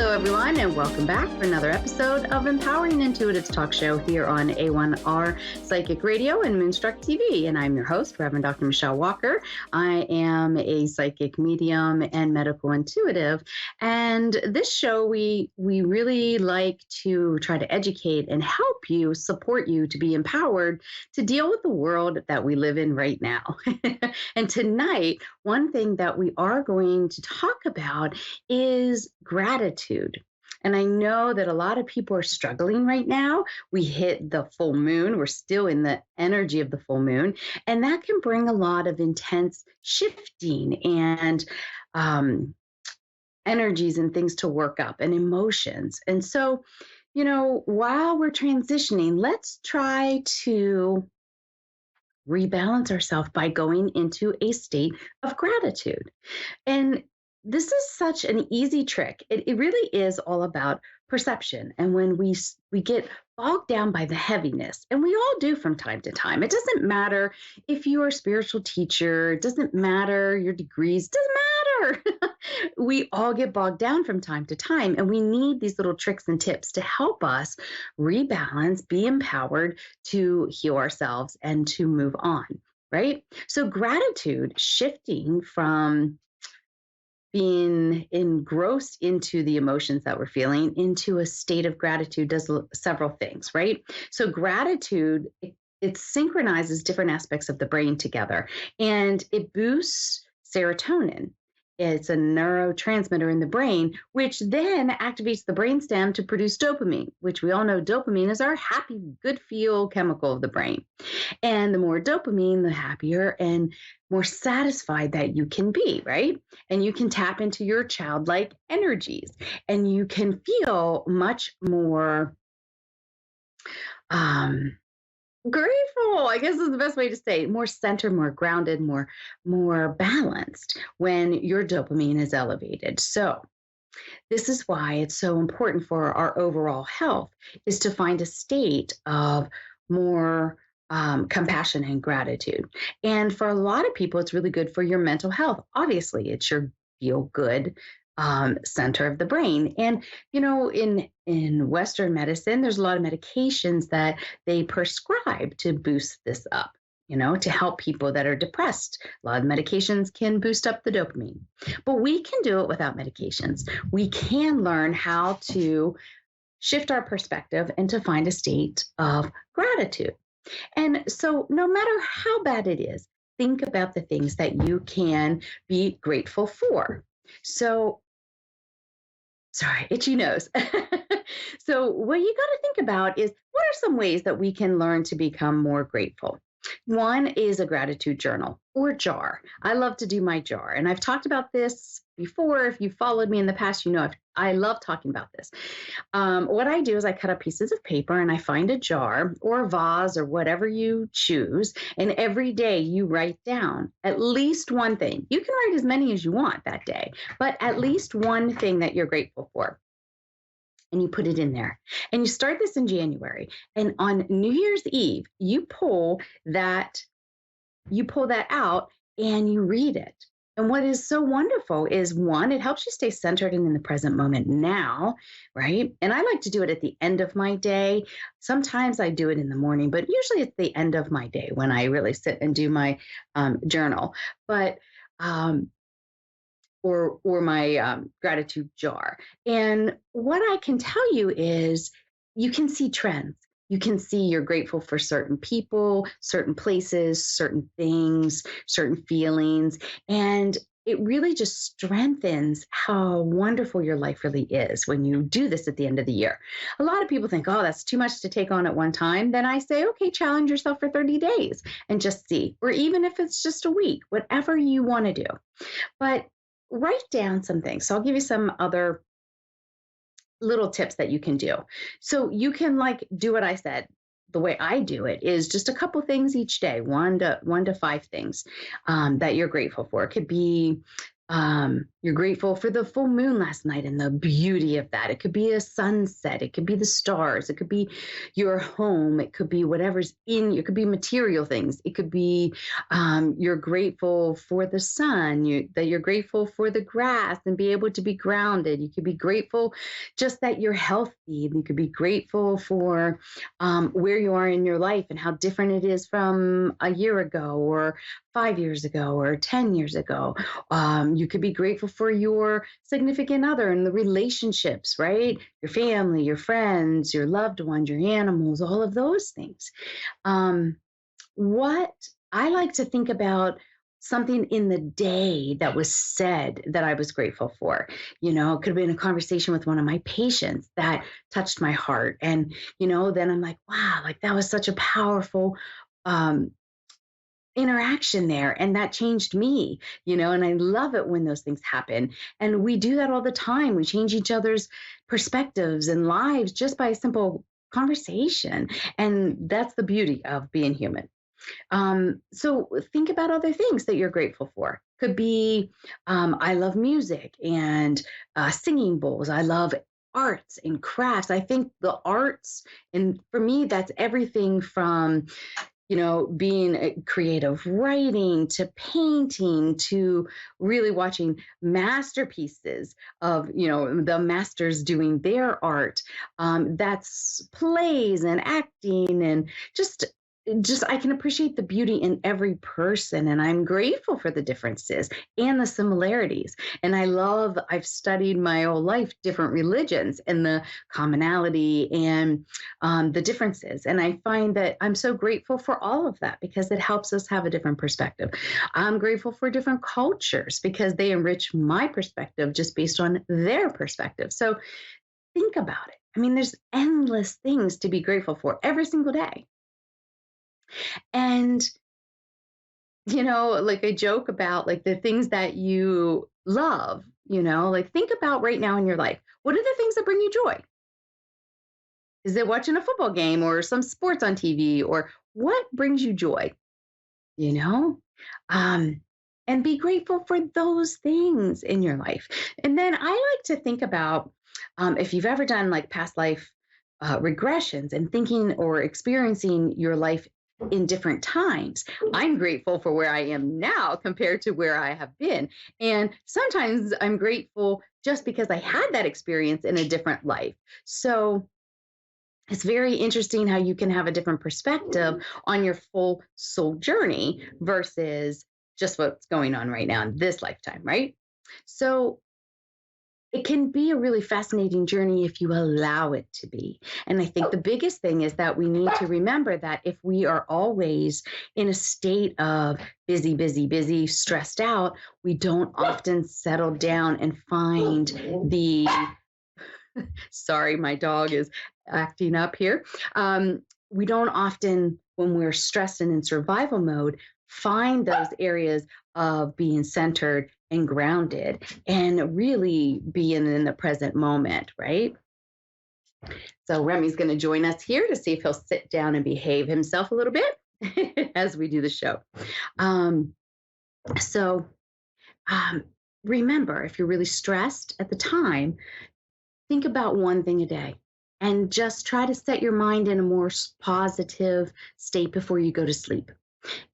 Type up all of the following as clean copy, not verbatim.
Hello, everyone, and welcome back for another episode of Empowering Intuitives Talk Show here on A1R Psychic Radio and Moonstruck TV. And I'm your host, Reverend Dr. Michelle Walker. I am a psychic medium and medical intuitive. And this show, we really like to try to educate and help you, support you to be empowered to deal with the world that we live in right now. And tonight, one thing that we are going to talk about is gratitude. And I know that a lot of people are struggling right now. We hit the full moon. We're still in the energy of the full moon. And that can bring a lot of intense shifting and energies and things to work up and emotions. And so, while we're transitioning, let's try to rebalance ourselves by going into a state of gratitude. And this is such an easy trick. It really is all about perception. And when we get bogged down by the heaviness, and we all do from time to time, it doesn't matter if you're a spiritual teacher, it doesn't matter your degrees, it doesn't matter. We all get bogged down from time to time, and we need these little tricks and tips to help us rebalance, be empowered to heal ourselves and to move on, right? So gratitude, shifting from being engrossed into the emotions that we're feeling into a state of gratitude does several things, right? So gratitude, it synchronizes different aspects of the brain together, and it boosts serotonin. It's a neurotransmitter in the brain, which then activates the brainstem to produce dopamine, which we all know dopamine is our happy, good feel chemical of the brain. And the more dopamine, the happier and more satisfied that you can be, right? And you can tap into your childlike energies, and you can feel much more grateful, I guess is the best way to say it. More centered, more grounded, more balanced when your dopamine is elevated. So this is why it's so important for our overall health, is to find a state of more compassion and gratitude. And for a lot of people, it's really good for your mental health. Obviously, it's your feel good center of the brain. And, in Western medicine, there's a lot of medications that they prescribe to boost this up, to help people that are depressed. A lot of medications can boost up the dopamine, but we can do it without medications. We can learn how to shift our perspective and to find a state of gratitude. And so no matter how bad it is, think about the things that you can be grateful for. So, sorry, itchy nose. So what you got to think about is, what are some ways that we can learn to become more grateful? One is a gratitude journal or jar. I love to do my jar. And I've talked about this before. If you followed me in the past, I love talking about this. What I do is I cut up pieces of paper and I find a jar or a vase or whatever you choose. And every day you write down at least one thing. You can write as many as you want that day, but at least one thing that you're grateful for. And you put it in there. And you start this in January. And on New Year's Eve, you pull that out and you read it. And what is so wonderful is, one, it helps you stay centered and in the present moment now, right? And I like to do it at the end of my day. Sometimes I do it in the morning, but usually it's the end of my day when I really sit and do my journal. But or my gratitude jar. And what I can tell you is, you can see trends. You can see you're grateful for certain people, certain places, certain things, certain feelings. And it really just strengthens how wonderful your life really is when you do this at the end of the year. A lot of people think, oh, that's too much to take on at one time. Then I say, okay, challenge yourself for 30 days and just see, or even if it's just a week, whatever you want to do. But write down some things. So I'll give you some other little tips that you can do. So you can do what I said. The way I do it is just a couple things each day, one to five things that you're grateful for. It could be, You're grateful for the full moon last night and the beauty of that. It could be a sunset. It could be the stars. It could be your home. It could be whatever's in you. It could be material things. It could be you're grateful for the sun, that you're grateful for the grass and be able to be grounded. You could be grateful just that you're healthy. You could be grateful for where you are in your life and how different it is from a year ago or 5 years ago or 10 years ago. You could be grateful for your significant other and the relationships, right? Your family, your friends, your loved ones, your animals, all of those things. Um, what I like to think about something in the day that was said that I was grateful for. It could have been a conversation with one of my patients that touched my heart. And, then I'm like, wow, like that was such a powerful um, interaction there, and that changed me, and I love it when those things happen, and we do that all the time. We change each other's perspectives and lives just by a simple conversation, and that's the beauty of being human. So think about other things that you're grateful for. Could be I love music and singing bowls. I love arts and crafts. I think the arts, and for me that's everything from being creative writing to painting to really watching masterpieces of, the masters doing their art. That's plays and acting and just I can appreciate the beauty in every person, and I'm grateful for the differences and the similarities. And I've studied my whole life different religions and the commonality and the differences. And I find that I'm so grateful for all of that because it helps us have a different perspective. I'm grateful for different cultures because they enrich my perspective just based on their perspective. So think about it. I mean, there's endless things to be grateful for every single day. And, like I joke about like the things that you love, like think about right now in your life. What are the things that bring you joy? Is it watching a football game or some sports on TV, or what brings you joy? You know? Um, and be grateful for those things in your life. And then I like to think about if you've ever done like past life regressions and thinking or experiencing your life in different times. I'm grateful for where I am now compared to where I have been. And sometimes I'm grateful just because I had that experience in a different life. So it's very interesting how you can have a different perspective on your full soul journey versus just what's going on right now in this lifetime, right? So it can be a really fascinating journey if you allow it to be. And I think the biggest thing is that we need to remember that if we are always in a state of busy, busy, busy, stressed out, we don't often settle down and find the sorry, my dog is acting up here. We don't often, when we're stressed and in survival mode, find those areas of being centered and grounded and really being in the present moment, right? So Remy's going to join us here to see if he'll sit down and behave himself a little bit as we do the show. Um, so remember, if you're really stressed at the time, think about one thing a day and just try to set your mind in a more positive state before you go to sleep.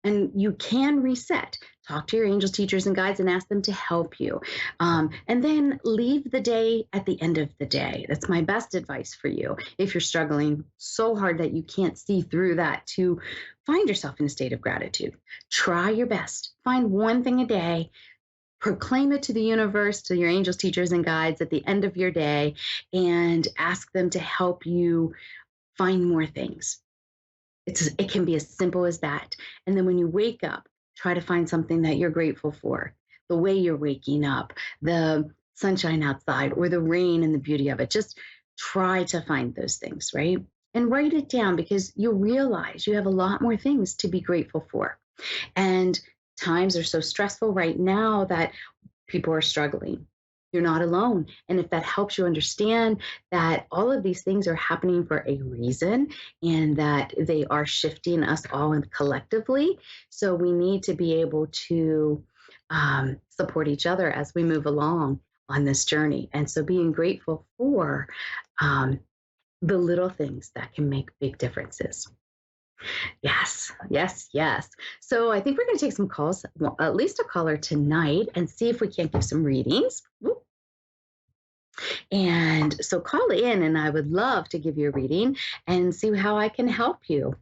And you can reset. Talk to your angels, teachers, and guides and ask them to help you. And then leave the day at the end of the day. That's my best advice for you. If you're struggling so hard that you can't see through that, to find yourself in a state of gratitude. Try your best. Find one thing a day. Proclaim it to the universe, to your angels, teachers, and guides at the end of your day, and ask them to help you find more things. It can be as simple as that. And then when you wake up, try to find something that you're grateful for. The way you're waking up, the sunshine outside, or the rain and the beauty of it. Just try to find those things, right? And write it down because you'll realize you have a lot more things to be grateful for. And times are so stressful right now that people are struggling. You're not alone. And if that helps you understand that all of these things are happening for a reason and that they are shifting us all collectively. So we need to be able to support each other as we move along on this journey. And so being grateful for um, the little things that can make big differences. Yes, yes, yes. So I think we're going to take some calls, well, at least a caller tonight, and see if we can't give some readings. And so call in, and I would love to give you a reading and see how I can help you.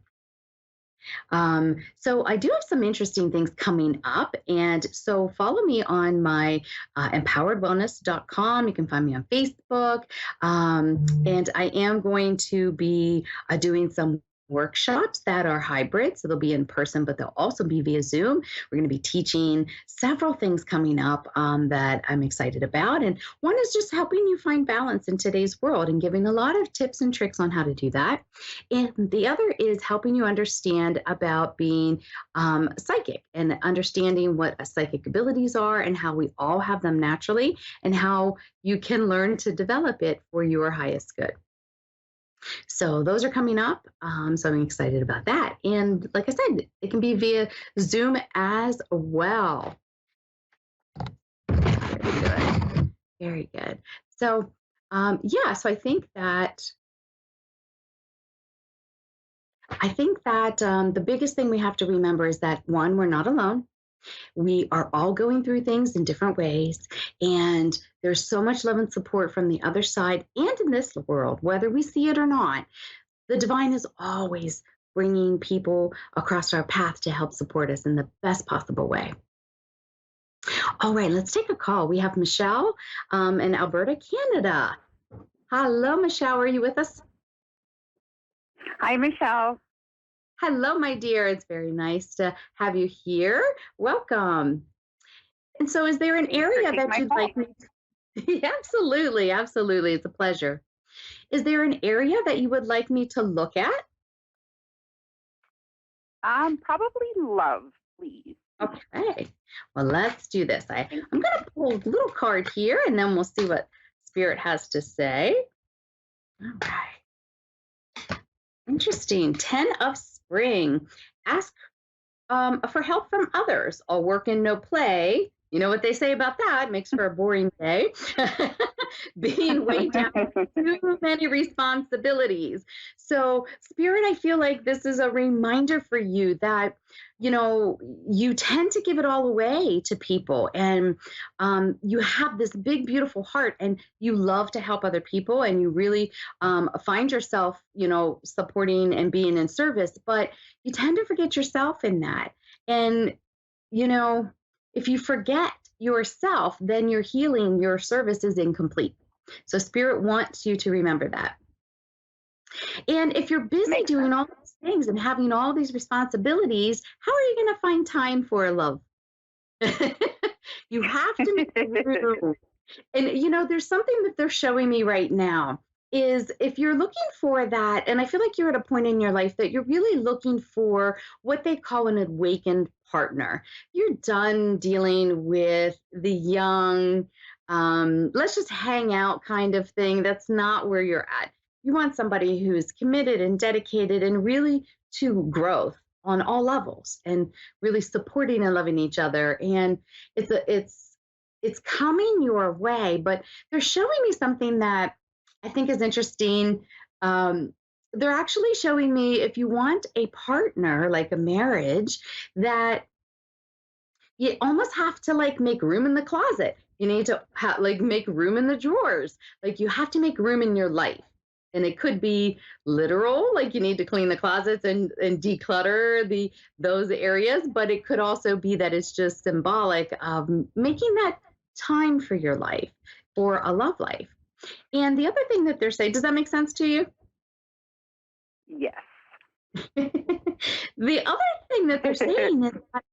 So I do have some interesting things coming up. And so follow me on my empoweredwellness.com. You can find me on Facebook. And I am going to be doing some workshops that are hybrid. So they'll be in person, but they'll also be via Zoom. We're going to be teaching several things coming up that I'm excited about. And one is just helping you find balance in today's world and giving a lot of tips and tricks on how to do that. And the other is helping you understand about being psychic and understanding what psychic abilities are and how we all have them naturally and how you can learn to develop it for your highest good. So those are coming up. So I'm excited about that. And like I said, it can be via Zoom as well. Very good. Very good. So yeah, so I think that the biggest thing we have to remember is that one, we're not alone. We are all going through things in different ways, and there's so much love and support from the other side and in this world, whether we see it or not. The divine is always bringing people across our path to help support us in the best possible way. All right, let's take a call. We have Michelle in Alberta, Canada. Hello, Michelle. Are you with us? Hi, Michelle. Hello, my dear. It's very nice to have you here. Welcome. And so, is there an Thanks for area taking that my you'd call. like me to? Absolutely, absolutely. It's a pleasure. Is there an area that you would like me to look at? Probably love, please. Okay. Well, let's do this. Thank I'm you. going to pull a little card here and then we'll see what Spirit has to say. All right. Interesting. 10 of Spring. Ask for help from others. All work and no play. You know what they say about that? Makes for a boring day. Being weighed down with too many responsibilities. So, Spirit, I feel like this is a reminder for you that, you tend to give it all away to people, and you have this big, beautiful heart, and you love to help other people, and you really find yourself, supporting and being in service, but you tend to forget yourself in that. And, you know, if you forget yourself, then your healing, your service is incomplete. So Spirit wants you to remember that. And if you're busy Makes doing sense. all these things and having all these responsibilities, how are you going to find time for love? You have to make room. And there's something that they're showing me right now is if you're looking for that, and I feel like you're at a point in your life that you're really looking for what they call an awakened partner. You're done dealing with the young, let's just hang out kind of thing. That's not where you're at. You want somebody who's committed and dedicated and really to growth on all levels and really supporting and loving each other. And it's coming your way, but they're showing me something that I think is interesting. They're actually showing me if you want a partner, like a marriage, that you almost have to like make room in the closet. You need to like make room in the drawers. Like you have to make room in your life. And it could be literal, like you need to clean the closets and declutter those areas, but it could also be that it's just symbolic of making that time for your life, for a love life. And the other thing that they're saying, does that make sense to you? Yes. The other thing that they're saying is that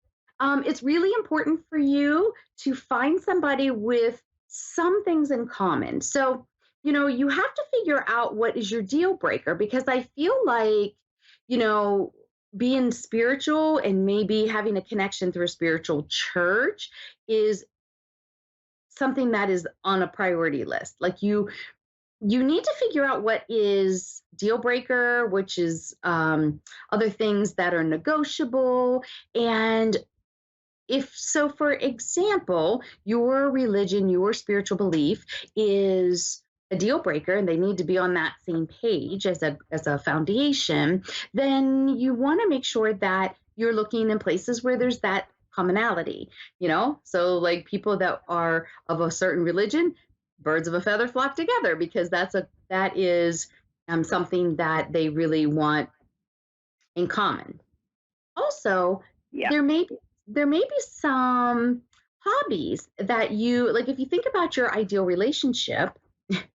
it's really important for you to find somebody with some things in common. So, you have to figure out what is your deal breaker because I feel like, you know, being spiritual and maybe having a connection through a spiritual church is something that is on a priority list. Like you need to figure out what is deal breaker, which is other things that are negotiable, and if so, for example, your religion, your spiritual belief is a deal breaker and they need to be on that same page as a foundation, then you want to make sure that you're looking in places where there's that commonality, so like people that are of a certain religion, birds of a feather flock together, because that is something that they really want in common. Also, Yeah. there may be some hobbies that you like. If you think about your ideal relationship,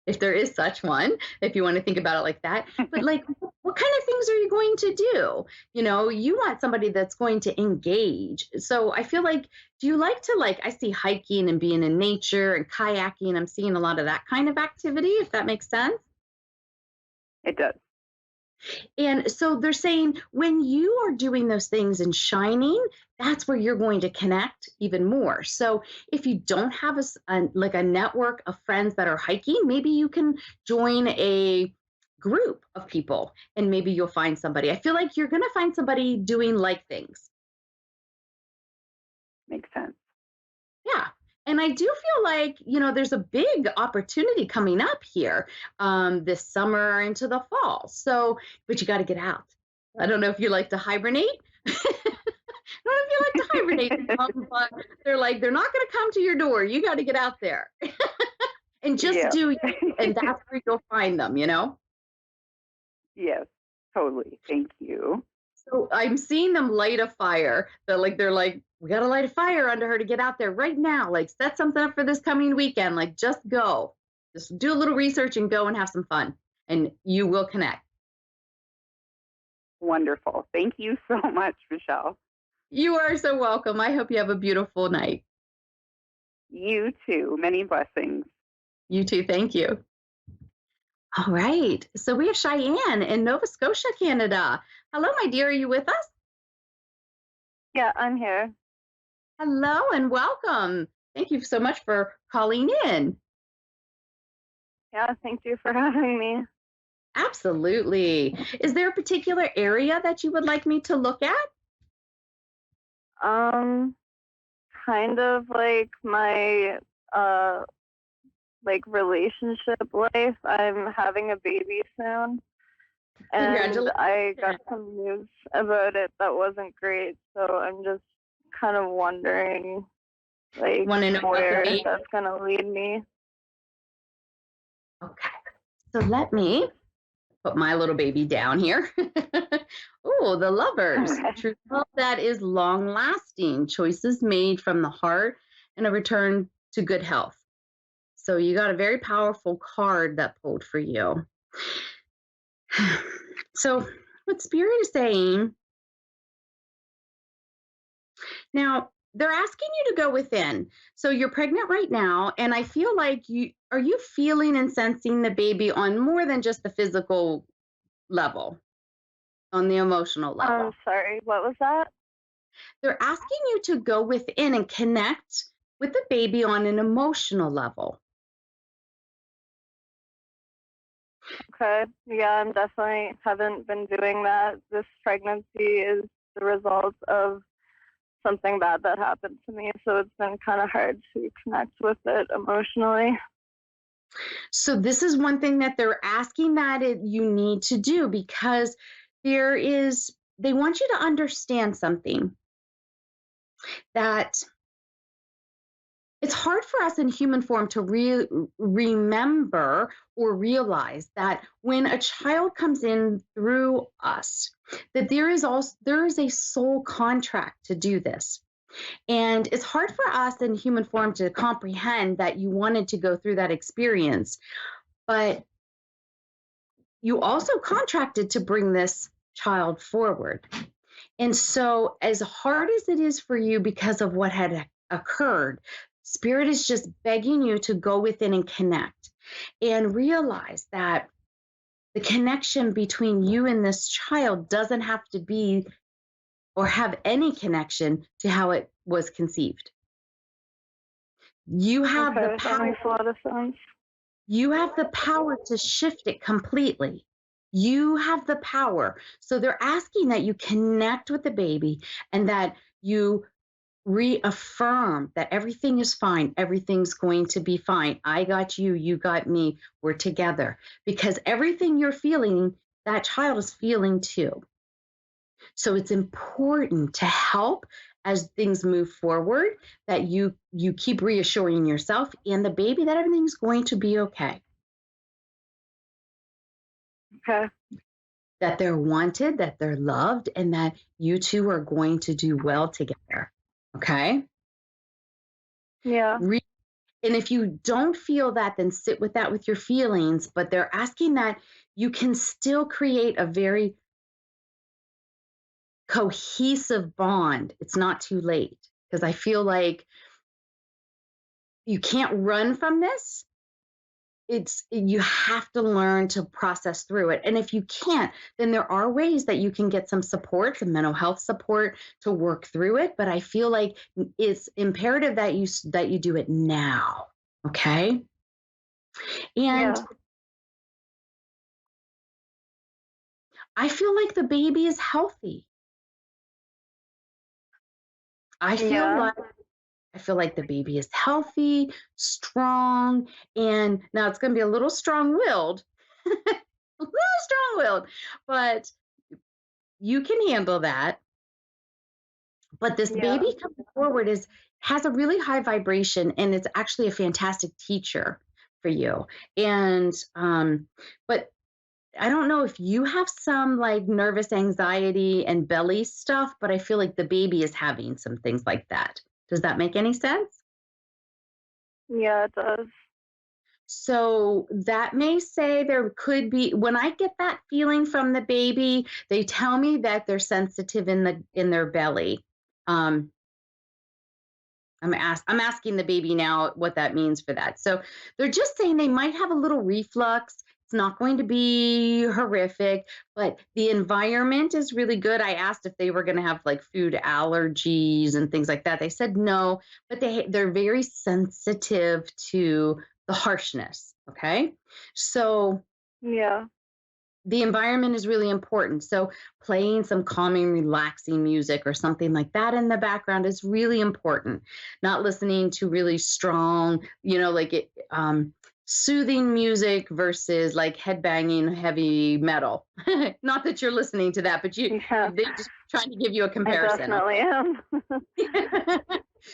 if there is such one, if you want to think about it like that, but like what kind of things are you going to do? You want somebody that's going to engage. So I feel like, do you like to, like, I see hiking and being in nature and kayaking. I'm seeing a lot of that kind of activity, if that makes sense. It does. And so they're saying when you are doing those things and shining, that's where you're going to connect even more. So if you don't have like a network of friends that are hiking, maybe you can join a group of people and maybe you'll find somebody. I feel like you're going to find somebody doing like things. Makes sense. Yeah. And I do feel like, there's a big opportunity coming up here this summer into the fall. So, but you got to get out. I don't know if you like to hibernate. I don't know if you like to hibernate, but they're like, they're not going to come to your door. You got to get out there and just Yeah. do you. And that's where you'll find them. Yes, totally. Thank you. So I'm seeing them light a fire. They're like, we got to light a fire under her to get out there right now. Like, set something up for this coming weekend. Like, just go. Just do a little research and go and have some fun, and you will connect. Wonderful. Thank you so much, Michelle. You are so welcome. I hope you have a beautiful night. You too. Many blessings. You too. Thank you. All right. So we have Cheyenne in Nova Scotia, Canada. Hello, my dear. Are you with us? Yeah, I'm here. Hello and welcome. Thank you so much for calling in. Yeah, thank you for having me. Absolutely. Is there a particular area that you would like me to look at? Um, Kind of like my like relationship life. I'm having a baby soon, and Congratulations. I got some news about it that wasn't great. So I'm just kind of wondering, like, Want to know about the where baby? that's gonna lead me. Okay. So let me put my little baby down here. Oh, the lovers. Okay. True love that is long lasting. Choices made from the heart and a return to good health. So you got a very powerful card that pulled for you. So what Spirit is saying now, they're asking you to go within. So you're pregnant right now, and I feel like you feeling and sensing the baby on more than just the physical level, on the emotional level. Sorry, what was that? They're asking you to go within and connect with the baby on an emotional level. Okay. Yeah, I'm definitely haven't been doing that. This pregnancy is the result of something bad that happened to me, so it's been kind of hard to connect with it emotionally. So this is one thing that they're asking that you need to do, because they want you to understand something, that it's hard for us in human form to remember or realize that when a child comes in through us, that there is a soul contract to do this. And it's hard for us in human form to comprehend that you wanted to go through that experience, but you also contracted to bring this child forward. And so, as hard as it is for you because of what had occurred, Spirit is just begging you to go within and connect and realize that the connection between you and this child doesn't have to be or have any connection to how it was conceived. You have Okay, the that power. makes a lot of sense. You have the power to shift it completely. You have the power. So they're asking that you connect with the baby and that you reaffirm that everything is fine. Everything's going to be fine. I got you. You got me. We're together. Because everything you're feeling, that child is feeling too. So it's important to help as things move forward that you keep reassuring yourself and the baby that everything's going to be okay. Okay. That they're wanted, that they're loved, and that you two are going to do well together. Okay? Yeah. And if you don't feel that, then sit with that with your feelings. But they're asking that you can still create a very cohesive bond. It's not too late because I feel like you can't run from this. You have to learn to process through it. And if you can't, then there are ways that you can get some support, some mental health support to work through it. But I feel like it's imperative that you do it now. Okay. And Yeah. I feel like the baby is healthy. I feel Yeah. like I feel like the baby is healthy, strong, and now it's going to be a little strong-willed, a little strong-willed, but you can handle that. But this Yeah. baby coming forward has a really high vibration, and it's actually a fantastic teacher for you. And but I don't know if you have some like nervous anxiety and belly stuff, but I feel like the baby is having some things like that. Does that make any sense? Yeah, it does. So that may say there could be when I get that feeling from the baby, they tell me that they're sensitive in their belly. Um, I'm asking the baby now what that means for that. So they're just saying they might have a little reflux. It's not going to be horrific, but the environment is really good. I asked if they were going to have like food allergies and things like that. They said no, but they're very sensitive to the harshness. Okay, so Yeah. the environment is really important. So playing some calming, relaxing music or something like that in the background is really important. Not listening to really strong, like soothing music versus like headbanging heavy metal. Not that you're listening to that, but Yeah. they're just trying to give you a I comparison. definitely am.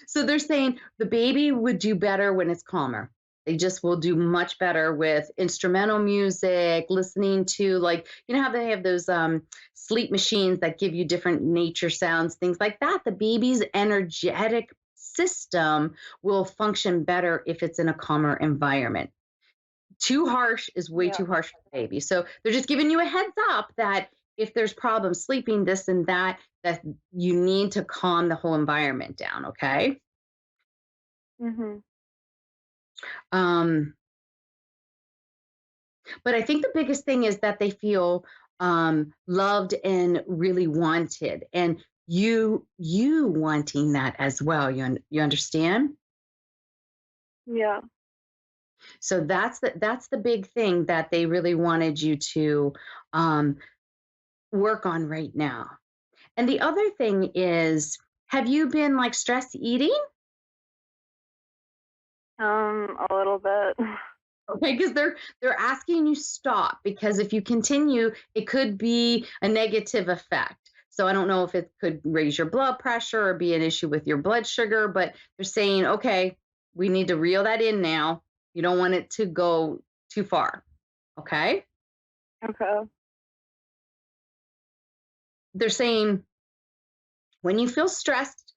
So they're saying the baby would do better when it's calmer. They just will do much better with instrumental music, listening to like, how they have those sleep machines that give you different nature sounds, things like that. The baby's energetic system will function better if it's in a calmer environment. Too harsh is way Yeah. too harsh for the baby. So they're just giving you a heads up that if there's problems sleeping, this and that you need to calm the whole environment down. Okay. Mhm. Um, but I think the biggest thing is that they feel loved and really wanted, and you wanting that as well. You understand? Yeah. So that's the big thing that they really wanted you to um, work on right now. And the other thing is, have you been like stress eating? A little bit. Okay, because they're asking you stop because if you continue, it could be a negative effect. So I don't know if it could raise your blood pressure or be an issue with your blood sugar, but they're saying, okay, we need to reel that in now. You don't want it to go too far. Okay. Okay. They're saying when you feel stressed,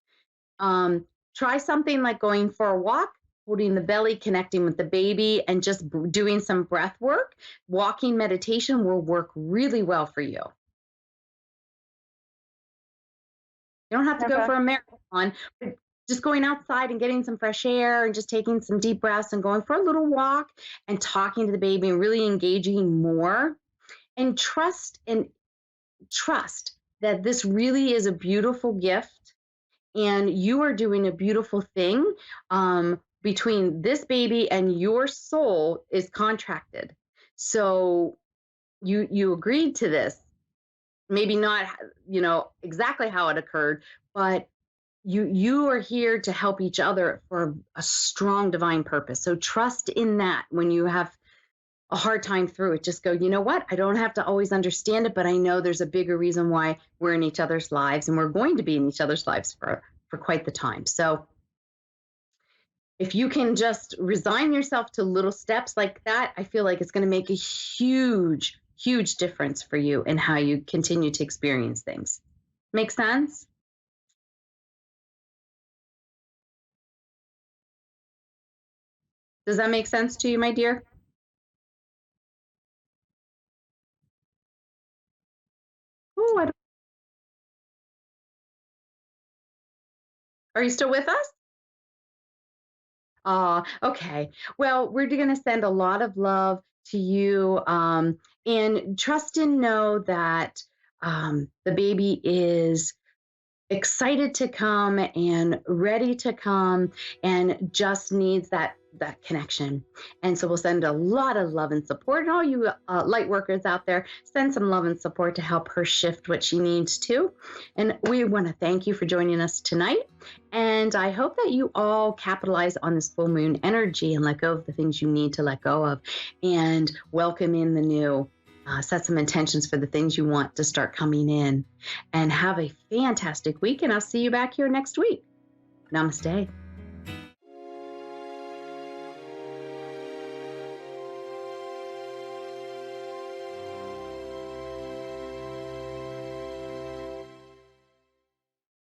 try something like going for a walk, holding the belly, connecting with the baby, and just doing some breath work. Walking meditation will work really well for you. You don't have to go Okay. for a marathon, but just going outside and getting some fresh air and just taking some deep breaths and going for a little walk and talking to the baby and really engaging more and trust that this really is a beautiful gift and you are doing a beautiful thing between this baby and your soul is contracted. So you agreed to this, maybe not exactly how it occurred, but you are here to help each other for a strong divine purpose. So trust in that when you have a hard time through it. Just go, you know what? I don't have to always understand it, but I know there's a bigger reason why we're in each other's lives, and we're going to be in each other's lives for quite the time. So if you can just resign yourself to little steps like that, I feel like it's going to make a huge, huge difference for you in how you continue to experience things. Make sense? Does that make sense to you, my dear? Oh, are you still with us? Okay. Well, we're going to send a lot of love to you, and trust and know that the baby is excited to come and ready to come, and just needs that connection. And so we'll send a lot of love and support. And all you light workers out there, send some love and support to help her shift what she needs to. And we want to thank you for joining us tonight. And I hope that you all capitalize on this full moon energy and let go of the things you need to let go of, and welcome in the new. Set some intentions for the things you want to start coming in, and have a fantastic week. And I'll see you back here next week. Namaste.